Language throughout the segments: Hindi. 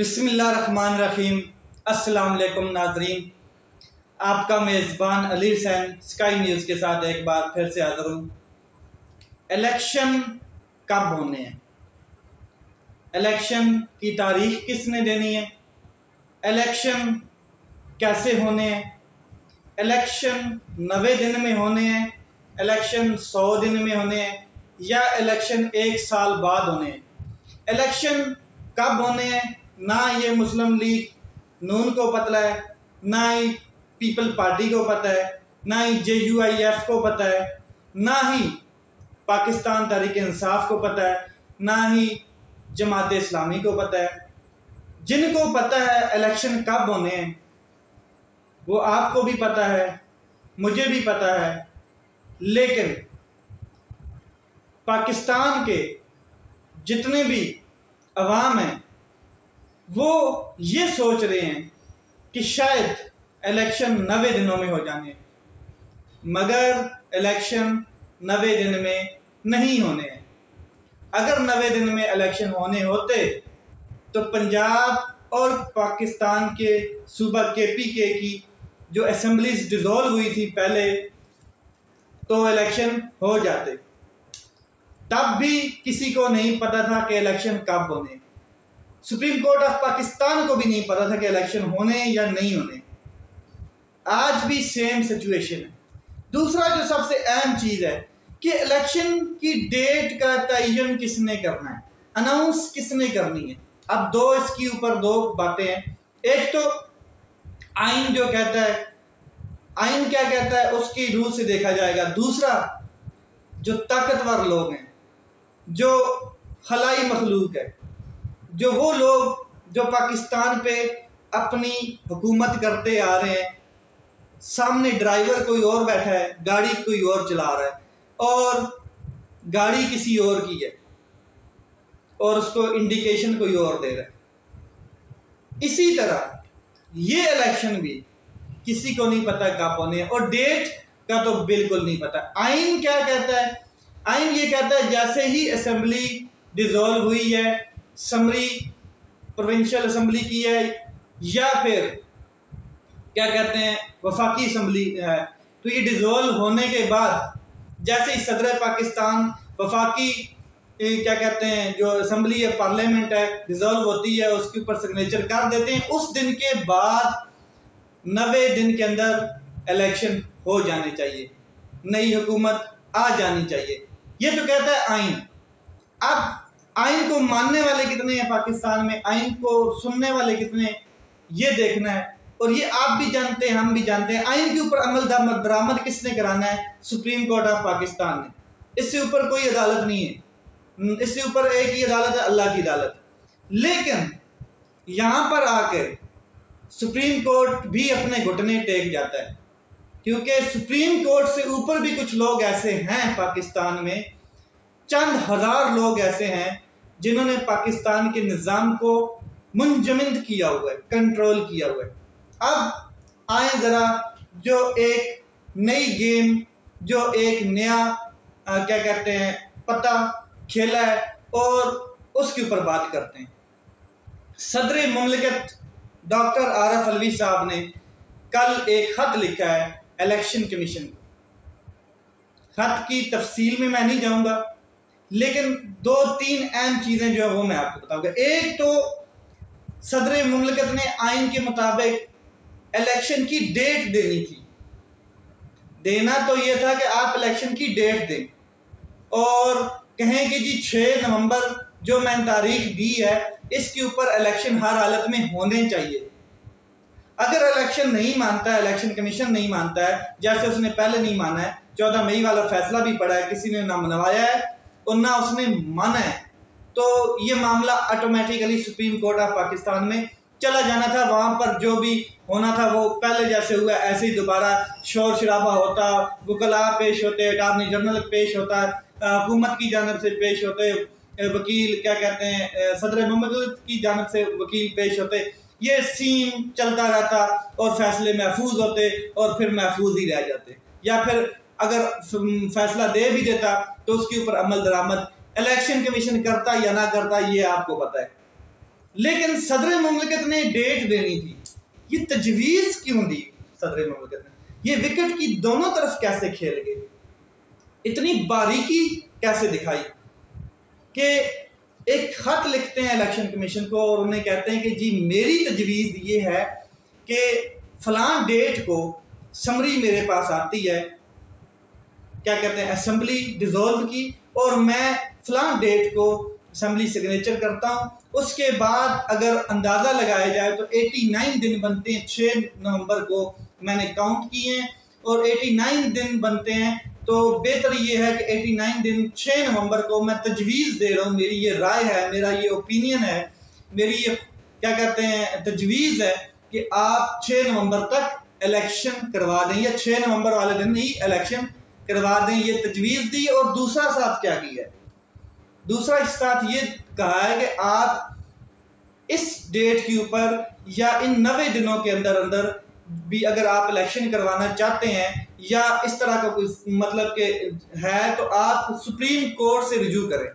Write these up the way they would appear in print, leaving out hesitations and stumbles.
बिस्मिल्लाहिर्रहमानिर्रहीम। अस्सलाम वालेकुम नाज़रीन, आपका मेज़बान अली हुसैन स्काई न्यूज़ के साथ एक बार फिर से हाज़िर हूँ। इलेक्शन कब होने हैं, इलेक्शन की तारीख किसने देनी है, इलेक्शन कैसे होने हैं, इलेक्शन 90 दिन में होने हैं, इलेक्शन 100 दिन में होने हैं या इलेक्शन 1 साल बाद होने हैं। इलेक्शन कब होने हैं ना ये मुस्लिम लीग नून को पता है, ना ही पीपल पार्टी को पता है, ना ही JUIF को पता है, ना ही पाकिस्तान तहरीक इंसाफ को पता है, ना ही जमात इस्लामी को पता है। जिनको पता है इलेक्शन कब होने हैं वो आपको भी पता है, मुझे भी पता है, लेकिन पाकिस्तान के जितने भी अवाम हैं वो ये सोच रहे हैं कि शायद इलेक्शन 90 दिनों में हो जाने, मगर इलेक्शन 90 दिन में नहीं होने हैं। अगर 90 दिन में इलेक्शन होने होते तो पंजाब और पाकिस्तान के सूबा KPK की जो असेंबलीज डिसॉल्व हुई थी पहले, तो इलेक्शन हो जाते। तब भी किसी को नहीं पता था कि इलेक्शन कब होने। सुप्रीम कोर्ट ऑफ पाकिस्तान को भी नहीं पता था कि इलेक्शन होने या नहीं होने। आज भी सेम सिचुएशन है। दूसरा जो सबसे अहम चीज़ है कि इलेक्शन की डेट का तयन किसने करना है, अनाउंस किसने करनी है। अब इसके ऊपर दो बातें हैं। एक तो आइन जो कहता है, आइन क्या कहता है उसकी रूल से देखा जाएगा। दूसरा जो ताकतवर लोग हैं, जो खलाई मखलूक है, जो वो लोग जो पाकिस्तान पे अपनी हुकूमत करते आ रहे हैं, सामने ड्राइवर कोई और बैठा है, गाड़ी कोई और चला रहा है और गाड़ी किसी और की है और उसको इंडिकेशन कोई और दे रहा है। इसी तरह ये इलेक्शन भी किसी को नहीं पता कब होने और डेट का तो बिल्कुल नहीं पता। आइन क्या कहता है, आइन ये कहता है जैसे ही असेंबली डिसॉल्व हुई है, समरी प्रोविंशियल असेंबली की है या फिर क्या कहते हैं वफाकी असेंबली है, तो ये डिसॉल्व होने के बाद जैसे ही सदर पाकिस्तान वफाकी क्या कहते हैं जो असेंबली है, पार्लियामेंट है, डिसॉल्व होती है, उसके ऊपर सिग्नेचर कर देते हैं। उस दिन के बाद 90 दिन के अंदर इलेक्शन हो जाने चाहिए, नई हुकूमत आ जानी चाहिए। ये तो कहता है आइन। अब आइन को मानने वाले कितने हैं पाकिस्तान में, आइन को सुनने वाले कितने हैं, ये देखना है। और ये आप भी जानते हैं, हम भी जानते हैं, आइन के ऊपर अमल दरामद किसने कराना है, सुप्रीम कोर्ट ऑफ पाकिस्तान ने। इससे ऊपर कोई अदालत नहीं है, इससे ऊपर एक ही अदालत है, अल्लाह की अदालत। लेकिन यहाँ पर आकर सुप्रीम कोर्ट भी अपने घुटने टेक जाता है, क्योंकि सुप्रीम कोर्ट से ऊपर भी कुछ लोग ऐसे हैं पाकिस्तान में, चंद हजार लोग ऐसे हैं जिन्होंने पाकिस्तान के निज़ाम को मुंजमद किया हुआ है, कंट्रोल किया हुआ है। अब आए ज़रा जो एक नई गेम, जो एक नया क्या कहते हैं पता खेला है और उसके ऊपर बात करते हैं। सदर मुमलिकत डॉक्टर आरिफ अलवी साहब ने कल एक ख़त लिखा है इलेक्शन कमीशन को। ख़त की तफसील में मैं नहीं जाऊँगा, लेकिन 2-3 अहम चीज़ें जो है वो मैं आपको बताऊंगा। एक तो सदर मुमलिकत ने आइन के मुताबिक इलेक्शन की डेट देनी थी। देना तो ये था कि आप इलेक्शन की डेट दें और कहें कि जी 6 नवंबर जो मैंने तारीख दी है इसके ऊपर इलेक्शन हर हालत में होने चाहिए। अगर इलेक्शन नहीं मानता है, इलेक्शन कमीशन नहीं मानता है, जैसे उसने पहले नहीं माना है, 14 मई वाला फैसला भी पड़ा है, किसी ने ना मनवाया है और ना उसने माना है, तो ये मामला automatically supreme court of Pakistan में चला जाना था। वहाँ पर जो भी होना था वो पहले जैसे हुआ ऐसे ही दोबारा शोर शराबा होता, वकला पेश होते, अटॉर्नी जनरल पेश होता, हुकूमत की जानब से पेश होते, वकील क्या कहते हैं सदर मुमलिकत की जानब से वकील पेश होते। ये सीन चलता रहता और फैसले महफूज होते और फिर महफूज ही रह जाते, या फिर अगर फैसला दे भी देता तो उसके ऊपर अमल दरामद इलेक्शन कमीशन करता या ना करता ये आपको पता है। लेकिन सदर मुमलिकत ने डेट देनी थी। ये तजवीज़ क्यों दी सदर मुमलिकत ने? ये विकेट की दोनों तरफ कैसे खेल गए, इतनी बारीकी कैसे दिखाई कि एक ख़त लिखते हैं इलेक्शन कमीशन को और उन्हें कहते हैं कि जी मेरी तजवीज़ ये है कि फ़लाँ डेट को समरी मेरे पास आती है, क्या कहते हैं, असेंबली डिज़ोल्व की, और मैं फ़लाँ डेट को असेंबली सिग्नेचर करता हूँ। उसके बाद अगर अंदाज़ा लगाया जाए तो 89 दिन बनते हैं। 6 नवंबर को मैंने काउंट किए हैं और 89 दिन बनते हैं, तो बेहतर ये है कि 89 दिन 6 नवंबर को मैं तजवीज़ दे रहा हूँ, मेरी ये राय है, मेरा ये ओपिनियन है, मेरी ये क्या कहते हैं तजवीज़ है कि आप 6 नवंबर तक इलेक्शन करवा दें या 6 नवंबर वाले दिन ही इलेक्शन करवा दें। ये तजवीज़ दी। और दूसरा साथ क्या किया है? दूसरा साथ ये कहा है कि आप इस डेट के ऊपर या इन 90 दिनों के अंदर अंदर भी अगर आप इलेक्शन करवाना चाहते हैं या इस तरह का कोई मतलब के है तो आप सुप्रीम कोर्ट से रिज्यू करें,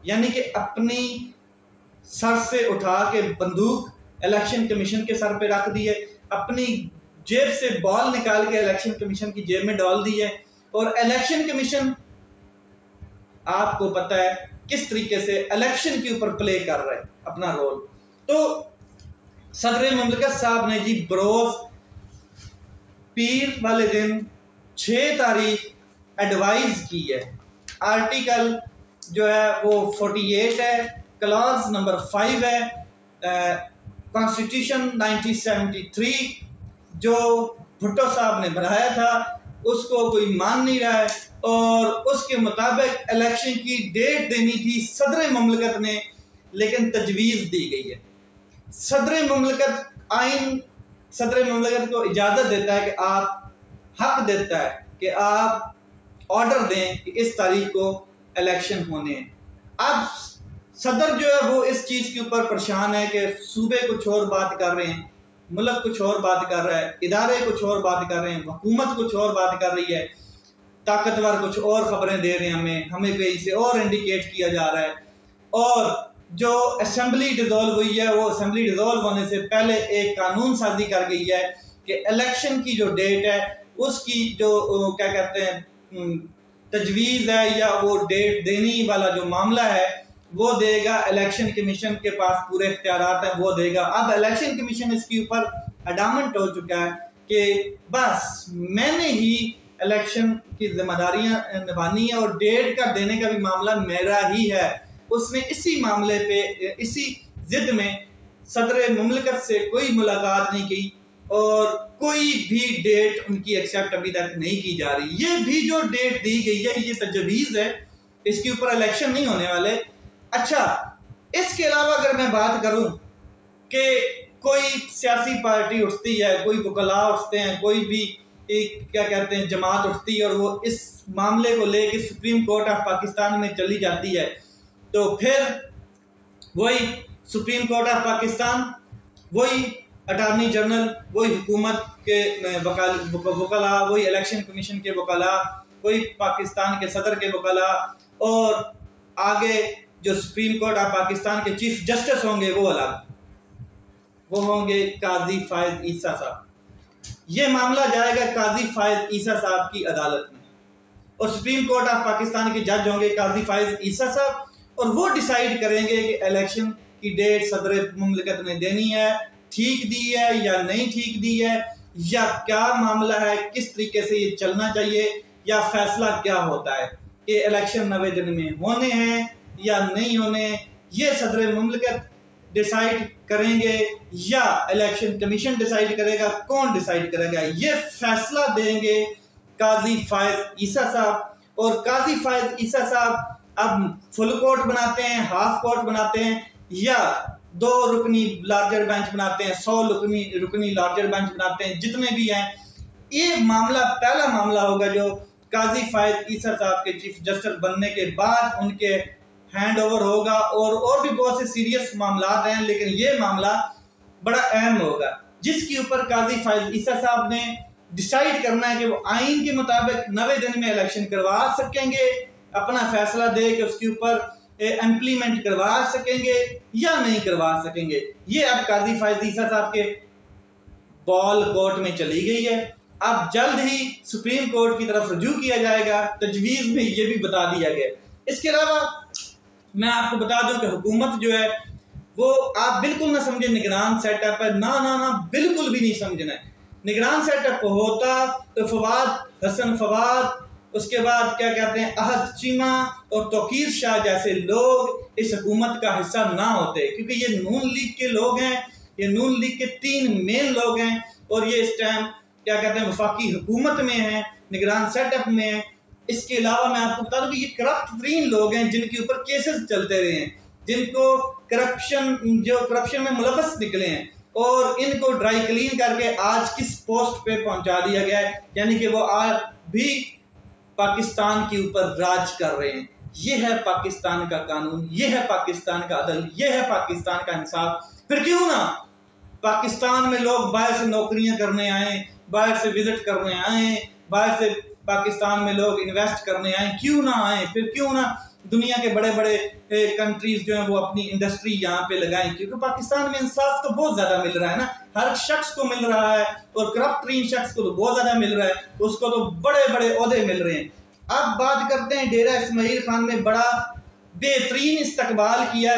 यानी कि अपनी सर से उठा के बंदूक इलेक्शन कमीशन के सर पे रख दी है, अपनी जेब से बॉल निकाल के इलेक्शन कमीशन की जेब में डाल दी है। और इलेक्शन कमीशन आपको पता है किस तरीके से इलेक्शन के ऊपर प्ले कर रहा है अपना रोल। तो सदर मुमलिकत साहब ने जी बरोज पीर वाले दिन 6 तारीख एडवाइज की है। आर्टिकल जो है वो 48 है, क्लॉज नंबर 5 है, कॉन्स्टिट्यूशन 1973 जो भुट्टो साहब ने बनाया था उसको कोई मान नहीं रहा है, और उसके मुताबिक इलेक्शन की डेट देनी थी सदर मुमलिकत ने, लेकिन तजवीज़ दी गई है। सदर मुमलिकत आइन सदर मुमलिकत को इजाज़त देता है कि आप हक देता है कि आप ऑर्डर दें कि इस तारीख को इलेक्शन होने हैं। अब सदर जो है वो इस चीज़ के ऊपर परेशान है कि सूबे कुछ और बात कर रहे हैं, मुल्क कुछ और बात कर रहा है, इदारे कुछ और बात कर रहे हैं, हुकूमत कुछ और बात कर रही है, ताकतवर कुछ और ख़बरें दे रहे हैं, हमें कहीं से और इंडिकेट किया जा रहा है। और जो असेंबली डिज़ोल्व हुई है वो असेंबली डिज़ोल्व होने से पहले एक कानून साजी कर गई है कि इलेक्शन की जो डेट है उसकी जो क्या कहते हैं तजवीज़ है या वो डेट देने वाला जो मामला है वो देगा इलेक्शन कमीशन के पास पूरे इख्तियारात हैं, वो देगा। अब इलेक्शन कमीशन इसके ऊपर अडामंट हो चुका है कि बस मैंने ही इलेक्शन की जिम्मेदारियां निभानी है और डेट का देने का भी मामला मेरा ही है। उसने इसी मामले पे इसी जिद में सदर मुमलिकत से कोई मुलाकात नहीं की और कोई भी डेट उनकी एक्सेप्ट अभी तक नहीं की जा रही। ये भी जो डेट दी गई है ये तजवीज़ है, इसके ऊपर इलेक्शन नहीं होने वाले। अच्छा, इसके अलावा अगर मैं बात करूं कि कोई सियासी पार्टी उठती है, कोई वकला उठते हैं, कोई भी एक क्या कहते हैं जमात उठती है और वो इस मामले को लेके सुप्रीम कोर्ट ऑफ पाकिस्तान में चली जाती है, तो फिर वही सुप्रीम कोर्ट ऑफ पाकिस्तान, वही अटार्नी जनरल, वही हुकूमत के वकला, वही इलेक्शन कमीशन के वकला, वही पाकिस्तान के सदर के वकला और आगे जो सुप्रीम कोर्ट ऑफ पाकिस्तान के चीफ जस्टिस होंगे वो अलग, वो होंगे काजी फायज ईसा साहब। ये मामला जाएगा काजी फायज ईसा साहब की अदालत में और सुप्रीम कोर्ट ऑफ पाकिस्तान के जज होंगे काजी फायज ईसा साहब और वो डिसाइड करेंगे कि इलेक्शन की डेट सदर मुमलिकत ने देनी है, ठीक दी है या नहीं ठीक दी है, या क्या मामला है, किस तरीके से ये चलना चाहिए, या फैसला क्या होता है कि इलेक्शन 90 दिन में होने हैं या नहीं होने। ये सदर मुमलिकत डिसाइड करेंगे या इलेक्शन कमीशन डिसाइड करेगा? कौन डिसाइड करेगा? ये फैसला देंगे काजी फायज ईसा साहब। और काजी फायज ईसा साहब अब फुल कोर्ट बनाते हैं, हाफ कोर्ट बनाते हैं, या 2 रुकनी लार्जर बेंच बनाते हैं, 100 रुकनी लार्जर बेंच बनाते हैं, जितने भी हैं। ये मामला पहला मामला होगा जो काजी फायज ईसा साहब के चीफ जस्टिस बनने के बाद उनके हैंड ओवर होगा। और भी बहुत से सीरियस मामला हैं, लेकिन ये मामला बड़ा अहम होगा जिसके ऊपर काजी फायज ईसा साहब ने डिसाइड करना है कि वो आइन के मुताबिक 90 दिन में इलेक्शन करवा सकेंगे, अपना फैसला दे कि उसके ऊपर इम्प्लीमेंट करवा सकेंगे या नहीं करवा सकेंगे। ये अब काजी फायज ईसा साहब के बॉल कोर्ट में चली गई है। अब जल्द ही सुप्रीम कोर्ट की तरफ रजू किया जाएगा, तजवीज़ में ये भी बता दिया गया। इसके अलावा मैं आपको बता दूं कि हुकूमत जो है वो आप बिल्कुल ना समझे निगरान सेटअप है, ना ना ना बिल्कुल भी नहीं समझना है। निगरान सेटअप होता तो फवाद हसन फवाद, उसके बाद क्या कहते हैं अहद चीमा और तौकीर शाह जैसे लोग इस हुकूमत का हिस्सा ना होते, क्योंकि ये नून लीग के लोग हैं, ये नून लीग के 3 मेन लोग हैं और ये इस टाइम क्या कहते हैं वफाकी हुकूमत में है, निगरान सेटअप में है। इसके अलावा मैं आपको बता दूं कि ये करप्ट तरीन लोग हैं जिनके ऊपर केसेस चलते रहे हैं, जिनको करप्शन में मुलव्वस निकले हैं और इनको ड्राई क्लीन करके आज किस पोस्ट पे पहुंचा दिया गया है, यानी कि वो आज भी पाकिस्तान के ऊपर राज कर रहे हैं। ये है पाकिस्तान का कानून, ये है पाकिस्तान का अदल, ये है पाकिस्तान का इंसाफ। फिर क्यों ना पाकिस्तान में लोग बाहर से नौकरियां करने आए, बाहर से विजिट करने आए, बाहर से पाकिस्तान में लोग इन्वेस्ट करने आए, क्यों ना आए। फिर क्यों ना दुनिया के बड़े बड़े कंट्रीज जो है वो अपनी इंडस्ट्री यहाँ पे लगाएं, क्योंकि पाकिस्तान में इंसाफ तो बहुत ज्यादा मिल रहा है ना, हर शख्स को मिल रहा है और करप्ट तरीन शख्स को तो बहुत ज्यादा मिल रहा है, उसको तो बड़े बड़े ओहदे मिल रहे हैं। अब बात करते हैं डेरा इस्माइल खान में बड़ा बेहतरीन इस्तकबाल किया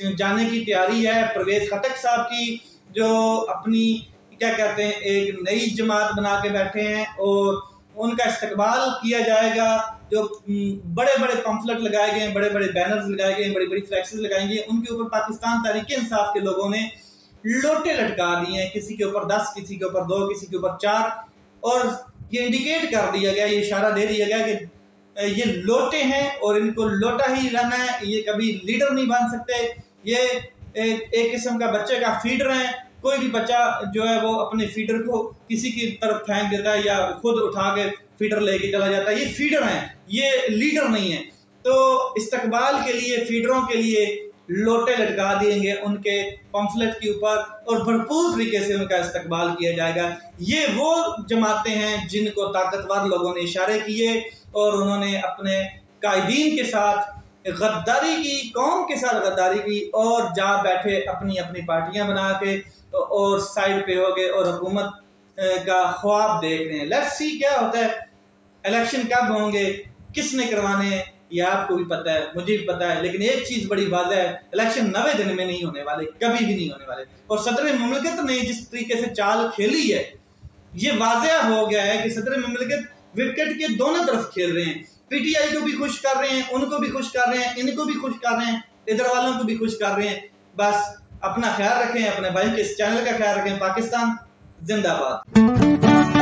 जाने की तैयारी है परवेज खटक साहब की, जो अपनी क्या कहते हैं एक नई जमात बना के बैठे हैं और उनका इस्तकबाल किया जाएगा। जो बड़े बड़े पंफलेट लगाए गए, बड़े बड़े बैनर्स लगाए गए, बड़ी बड़ी फ्लैक्सेस लगाई गई, उनके ऊपर पाकिस्तान तहरीक इंसाफ के लोगों ने लोटे लटका दिए हैं, किसी के ऊपर 10, किसी के ऊपर 2, किसी के ऊपर 4, और ये इंडिकेट कर दिया गया, ये इशारा दे दिया गया कि ये लोटे हैं और इनको लोटा ही रहना है, ये कभी लीडर नहीं बन सकते, ये एक किस्म का बच्चे का फीडर है। कोई भी बच्चा जो है वो अपने फीडर को किसी की तरफ फेंक देता है या खुद उठा के फीडर लेके चला जाता है, ये फीडर हैं, ये लीडर नहीं है। तो इस्तकबाल के लिए फीडरों के लिए लोटे लटका देंगे उनके पंफलेट के ऊपर और भरपूर तरीके से उनका इस्तकबाल किया जाएगा। ये वो जमातें हैं जिनको ताकतवर लोगों ने इशारे किए और उन्होंने अपने कायदीन के साथ गद्दारी की, कौम के साथ गद्दारी की और जा बैठे अपनी अपनी पार्टियां बना के और साइड पे हो गए और हुकूमत का ख्वाब देख रहे हैं। लेट्स सी क्या होता है, इलेक्शन कब होंगे, किसने करवाने हैं, ये आपको भी पता है, मुझे भी पता है, लेकिन एक चीज बड़ी वाज़ेह है, इलेक्शन 90 दिन में नहीं होने वाले, कभी भी नहीं होने वाले। और सदर मुमलिकत ने जिस तरीके से चाल खेली है, ये वाज़ेह हो गया है कि सदर मुमलिकत विकेट के दोनों तरफ खेल रहे हैं, पीटीआई को भी खुश कर रहे हैं, उनको भी खुश कर रहे हैं, इनको भी खुश कर रहे हैं, इधर वालों को भी खुश कर रहे हैं। बस अपना ख्याल रखें, अपने भाई के इस चैनल का ख्याल रखें। पाकिस्तान जिंदाबाद।